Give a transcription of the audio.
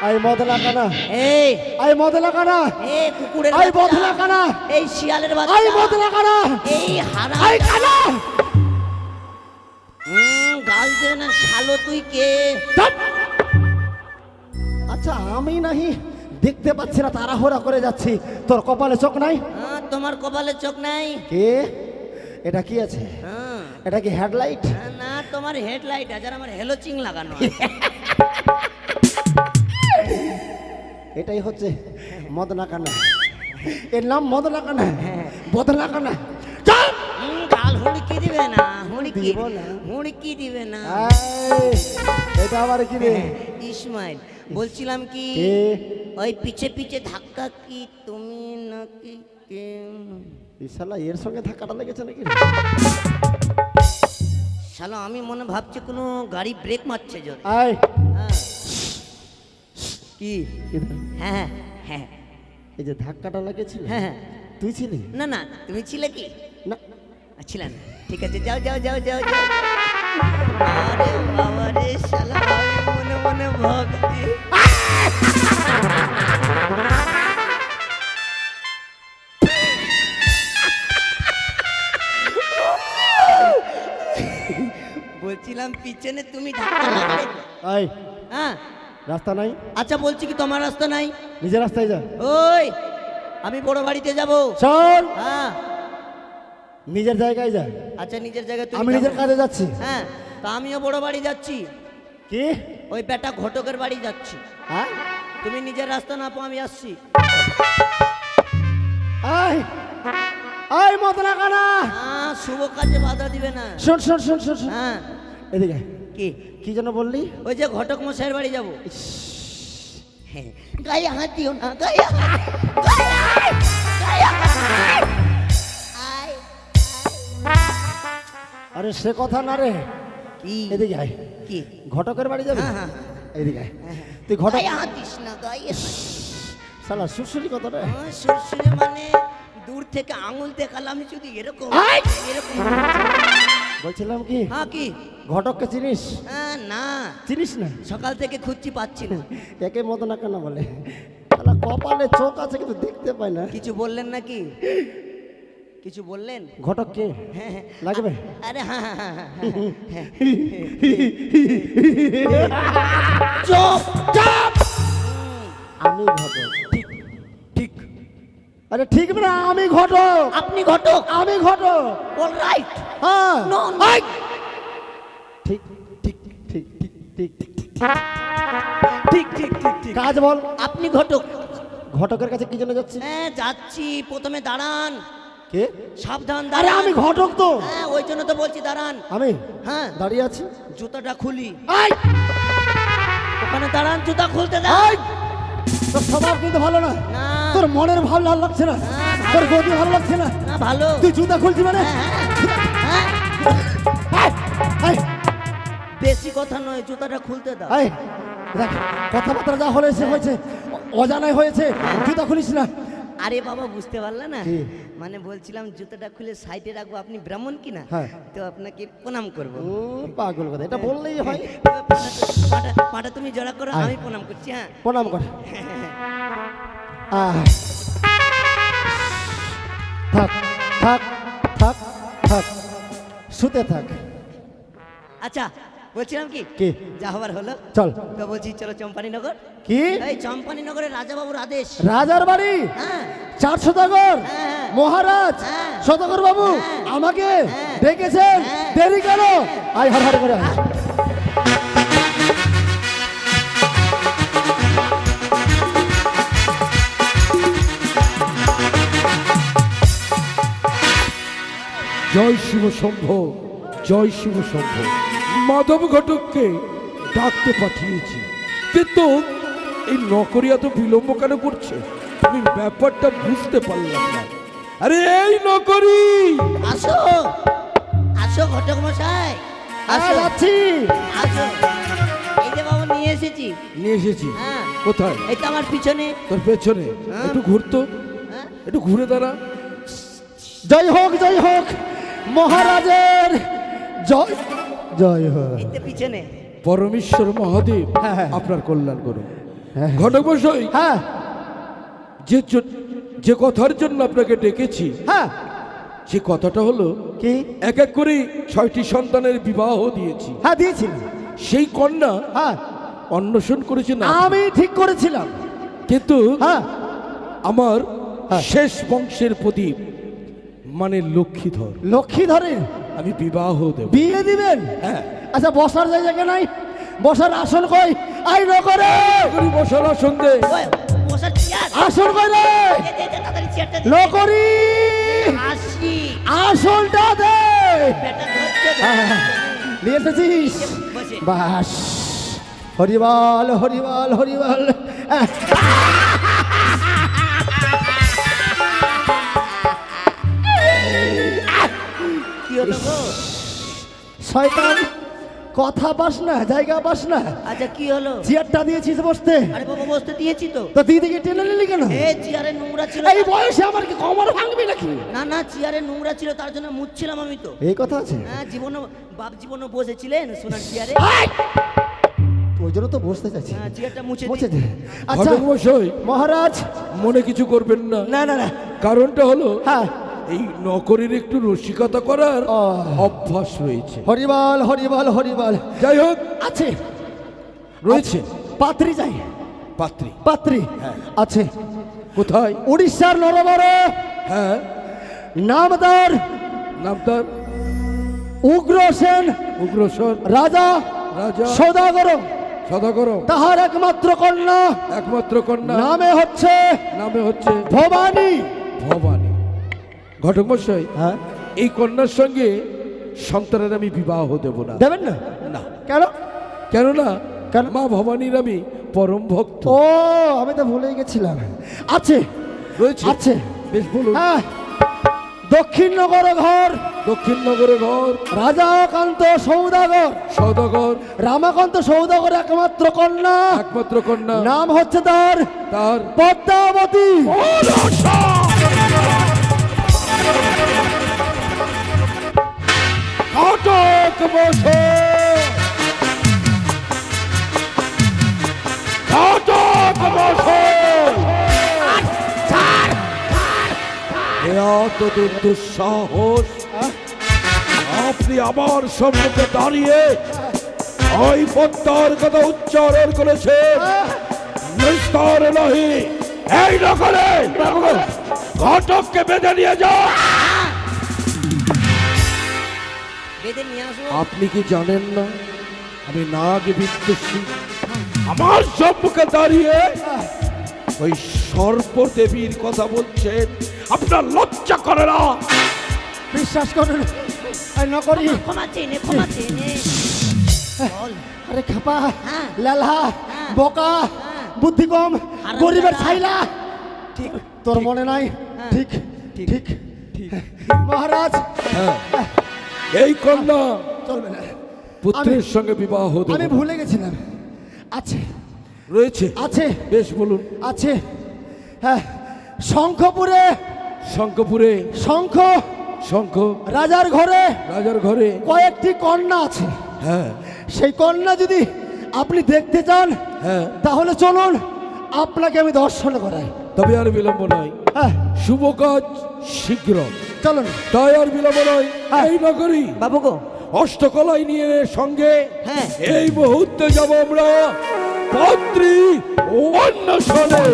I মদলা কানা এই I মদলা কানা এই কুকুরের আই বাচ্চা, মদলা কানা এই শিয়ালের বাচ্চা, আই মদলা কানা এই হারাম আই কানা গাল দে না শালো, তুই কে? আচ্ছা আমি নাহি দেখতে পাচ্ছি না, তাড়াহুড়া করে যাচ্ছি। তোর কপালে চোখ নাই? তোমার কপালে চোখ নাই? কে এটা? কি আছে এটা? কি হেডলাইট? না, তোমার হেডলাইট আছে, আর আমার হেলোচিং লাগানো। এটাই হচ্ছে মদনা কানা। এর নাম মদনা কানা, বদনা কানা। গাল হুড়কি দিবে না, হুড়কি দিব না। হুড়কি দিবে না। এটা আবার কি রে? ইসমাইল, বলছিলাম কি কে? ওই পিছে পিছে ধাক্কা কি তুমি নাকি কে? শালা এর সঙ্গে ধাক্কাটা লেগেছে নাকি? শালা আমি মনে ভাবছি কোনো গাড়ি ব্রেক মারছে যদি। আয় কি? ইধর। হ্যাঁ হ্যাঁ এই যে ধাক্কাটা লেগেছিল, হ্যাঁ। তুই ছিলি? না না, তুমি ছিলে কি? না ছিল না। ঠিক আছে, যাও যাও যাও যাও যাও। আরে বাবা রে, শালা আমি মনে মনে ভাবছি বলছিলাম পিছনে তুমি ধাক্কা লাগলে। আয় হ্যাঁ রাস্তা নাই? আচ্ছা, বলছি কি তোমার রাস্তা নাই? নিজের রাস্তায় যা। ওই আমি বড় বাড়িতে যাব। শোন, হ্যাঁ নিজের জায়গায় যা। আচ্ছা, নিজের জায়গায় তুমি আমি নিজের যাবো। কাজে যাচ্ছি। হ্যাঁ, তা আমিও বড় বাড়ি যাচ্ছি। কি? ওই বেটা ঘটকের বাড়ি যাচ্ছি। হ্যাঁ তুমি নিজের রাস্তা না পাও, আমি আসছি। আয় আয় মদনা কানা, হ্যাঁ, শুভ কাজে বাধা দিবে না। শোন শোন শোন শোন শোন। হ্যাঁ, এদিকে আয়। কি? কি যেন বললি? ওই যে ঘটক মশাইয়ের বাড়ি যাবো। হ্যাঁ, গায়ে হাত দিও না, গায়ে হাত, গায়ে হাত, গায়ে হাত। আয়, আরে সে কথা না রে, কি? এদিকে আয়। কি? ঘটকের বাড়ি যাবি? হ্যাঁ, হ্যাঁ। এদিকে আয়। তুই ঘটক গায়ে হাত দিস না, গায়ে হাত। শালা সুরসুরি কথা রে। সুরসুরে মানে দূর থেকে আঙুল দেখালাম শুধু এরকম এরকম। বলছিলাম কি, হ্যাঁ, কি? ঘটককে চিনিস? না, চিনিস না? সকাল থেকে খুঁজছি, পাচ্ছি না। একে মদনা কানা বলে। শালা কপালে চোখ আছে কিন্তু দেখতে পায় না। কিছু বললেন নাকি? কিছু বললেন? ঘটক কে হ্যাঁ, হ্যাঁ। লাগবে? আরে হ্যাঁ হ্যাঁ হ্যাঁ, হ্যাঁ, হ্যাঁ। চুপ চুপ। আমি ঘটক। ঠিক ঠিক। আরে ঠিক না, আমি ঘটক। আপনি ঘটক? আমি ঘটক। অলরাইট। হ্যাঁ নো ঠিক ঠিক ঠিক ঠিক ঠিক ঠিক। ঠিক ঠিক ঠিক ঠিক। কাজ বল। আপনি ঘটক? ঘটকের কাছে কি জন্য যাচ্ছি? হ্যাঁ, যাচ্ছি। প্রথমে দাঁড়ান। কে? সাবধান আরে দাঁড়ান। আমি ঘটক তো। হ্যাঁ, ওই জন্য তো বলছি দাঁড়ান। আমি হ্যাঁ, দাঁড়িয়ে আছি। জুতাটা খুলি। আয় ওখানে দাঁড়ান, জুতা খুলতে দাও। আয়, তোর স্বভাব কিন্তু ভালো না। না তোর মনের ভাব লাল লাগছে না, তোর গতি ভালো লাগছে না। না, ভালো। তুই জুতা খুলছি মানে? হ্যাঁ, আয়, আয়, বেশি কথা নয়, জুতাটা খুলতে দাও। আয়, দেখ কথাবার্তা যা হয়েছে হয়েছে, অজানায় হয়েছে। জুতা খুলিস না। আরে বাবা, বুঝতে পারলে না? কি? মানে বলছিলাম জুতাটা খুলে সাইডে রাখবো, আপনি ব্রাহ্মণ কিনা, হ্যাঁ। তো আপনাকে প্রণাম করবো। পাগল কথা, এটা বললেই হয়। পাটা তুমি জড়া করো, আয়। আমি প্রণাম করছি। হ্যাঁ, প্রণাম কর। আয়। থাক থাক থাক থাক, শুতে থাক। আচ্ছা, বলছিলাম কি, কি? যা হবার হলো। চল। তো বলছি চলো চম্পানীনগর। কি? এই চম্পানীনগরে রাজাবাবুর আদেশ। রাজার বাড়ি? হ্যাঁ 4 সদাগর হ্যাঁ। মহারাজ হ্যাঁ। সদাগর বাবু হ্যাঁ। আমাকে হ্যাঁ। ডেকেছেন। হ্যাঁ। দেরি কেন? আয় হর হর করে আয়। জয় শিব শম্ভ, জয় শিব শম্ভ। মাধব ঘটককে ডাকতে পাঠিয়েছি, কিন্তু এই নকরিয়া তো বিলম্ব কেন করছে? আমি ব্যাপারটা বুঝতে পারলাম না। আরে এই নকরি, আসো আসো ঘটক মশাই, আসো যাচ্ছি। আসো। এই যে বাবু নিয়ে এসেছি। নিয়ে এসেছি। হ্যাঁ। কোথায়? এই তো আমার পিছনে। তোর পেছনে। হ্যাঁ। একটু ঘুরতো, হ্যাঁ? একটু ঘুরে দাঁড়া। জয় হোক মহারাজের জয় জয় হোক। এই তো পিছনে। পরমেশ্বর মহাদেব হ্যাঁ, হ্যাঁ। আপনার কল্যাণ করুন। হ্যাঁ। ঘটক মশাই, হ্যাঁ যে কথার জন্য আপনাকে ডেকেছি হ্যাঁ সে কথাটা হলো, কি? এক এক করে 6টি সন্তানের বিবাহ দিয়েছি। হ্যাঁ দিয়েছিল। সেই কন্যা হ্যাঁ অন্বেষণ করেছে না, আমি ঠিক করেছিলাম। কিন্তু হ্যাঁ আমার হ্যাঁ। শেষ বংশের প্রদীপ মানে লক্ষ্মীধর লক্ষ্মী ধরে আমি বিবাহ দেব। বিয়ে দিবেন? হ্যাঁ। আচ্ছা বসার জায়গা নাই, বসার আসন কই? আই নকরে করি বসার আসন দে। ওই, বসার চেয়ার। আসন কই রে? দে, দে, দে, তাড়াতাড়ি চেয়ারটা দে। নকরি আসি। আসনটা দে। ব্যাটা ধরছে তো। হ্যাঁ, নিয়ে এসেছিস? বসে। বাস হরিবল হরিবল হরিবল। কি হলো গো? শয়তান, কথা পাস না, জায়গা পাস না, আচ্ছা কি হলো? চেয়ারটা দিয়েছিস বসতে, আরে বাবা বসতে দিয়েছি তো। তো দিদিকে টেনে নিলি কেন? এ চেয়ারে নোংরা ছিল। এই বয়সে আমার কি কোমর ভাঙবি নাকি? না না, চেয়ারে নোংরা ছিল তার জন্য মুছছিলাম আমি তো। এই কথা আছে? হ্যাঁ, জীবনও বাপ জীবনও বসেছিলেন সোনার চেয়ারে। ওই জন্য তো বসতে চাইছি। হ্যাঁ, চেয়ারটা মুছে মুছে দিই। দে। আচ্ছা ঘটক মশাই, মহারাজ, মনে কিছু করবেন না। না না না, কারণটা হলো হ্যাঁ এই নকরের একটু রসিকতা করার ও। অভ্যাস রয়েছে। হরিবল হরিবল হরিবল। যাই হোক, আছে রয়েছে পাত্রী চাই, পাত্রী। পাত্রী আছে কোথায়? উড়িষ্যার নরবরে হ্যাঁ, নামদার নাম তার উগ্রসেন উগ্রসর রাজা রাজা সদাগর, সদাগর, তাহার একমাত্র কন্যা একমাত্র কন্যা নামে হচ্ছে নামে হচ্ছে ভবানী। ভবানী। ঘটক মশাই, হ্যাঁ এই কন্যার সঙ্গে সন্তানের আমি বিবাহ দেব না। দেবেন না? না, কেন? কেননা কেন? মা ভবানীর আমি পরম ভক্ত। ও আমি তো ভুলে গেছিলাম। আছে রয়েছে, আছে। বেশ বলুন। হ্যাঁ দক্ষিণ নগর ঘর, দক্ষিণ নগরে ঘর, রাজাকান্ত সৌদাগর, সদাগর, রামাকান্ত সৌদাগর একমাত্র কন্যা, একমাত্র কন্যা নাম হচ্ছে তার তার পদ্মাবতী। ঘটক মশাই, ঘটক মশাই, এত দুঃসাহস! আপনি আমার সম্মুখে দাঁড়িয়ে ওই পদ্মার কথা উচ্চারণ করেছেন? নিস্তার নহি, এই নগরে ঘটককে বেঁধে নিয়ে যাও। বেঁধে নিয়ে আসো। আপনি কি জানেন না আমি নাগ বিদ্বেষী? আমার সম্মুখে দাঁড়িয়ে ওই সর্পদেবীর কথা বলছেন, আপনার লজ্জা করে না? বিশ্বাস করুন নকরি। ক্ষমা চেয়ে নে, ক্ষমা চেয়ে নে। বল। আরে খাপা, হ্যাঁ। লালা, হ্যাঁ। বোকা, হ্যাঁ। বুদ্ধি কম, হারামজাদা। গরিবের ছাইলা। ঠিক তোর মনে নাই? হ্যাঁ। ঠিক ঠিক মহারাজ, হ্যাঁ, এই কন্যা চলবে না, পুত্রের সঙ্গে বিবাহ দেব আমি না। ভুলে গেছিলাম। আছে রয়েছে, আছে বেশ বলুন। আছে হ্যাঁ, শঙ্খপুরে, শঙ্কপুরে শঙ্খ শঙ্খ রাজার ঘরে রাজার ঘরে, কয়েকটি কন্যা আছে। হ্যাঁ সেই কন্যা যদি আপনি দেখতে চান হ্যাঁ, তাহলে চলুন, আপনাকে আমি দর্শন করাই। তবে আর বিলম্ব নয়, হ্যাঁ শুভ কাজ শীঘ্র, চলুন। তাই আর বিলম্ব নয়। হ্যাঁ। এই নগরী বাবু গো। অষ্টকলাই নিয়ে সঙ্গে হ্যাঁ। এই মুহূর্তে যাব আমরা পাত্রী অন্বেষণে।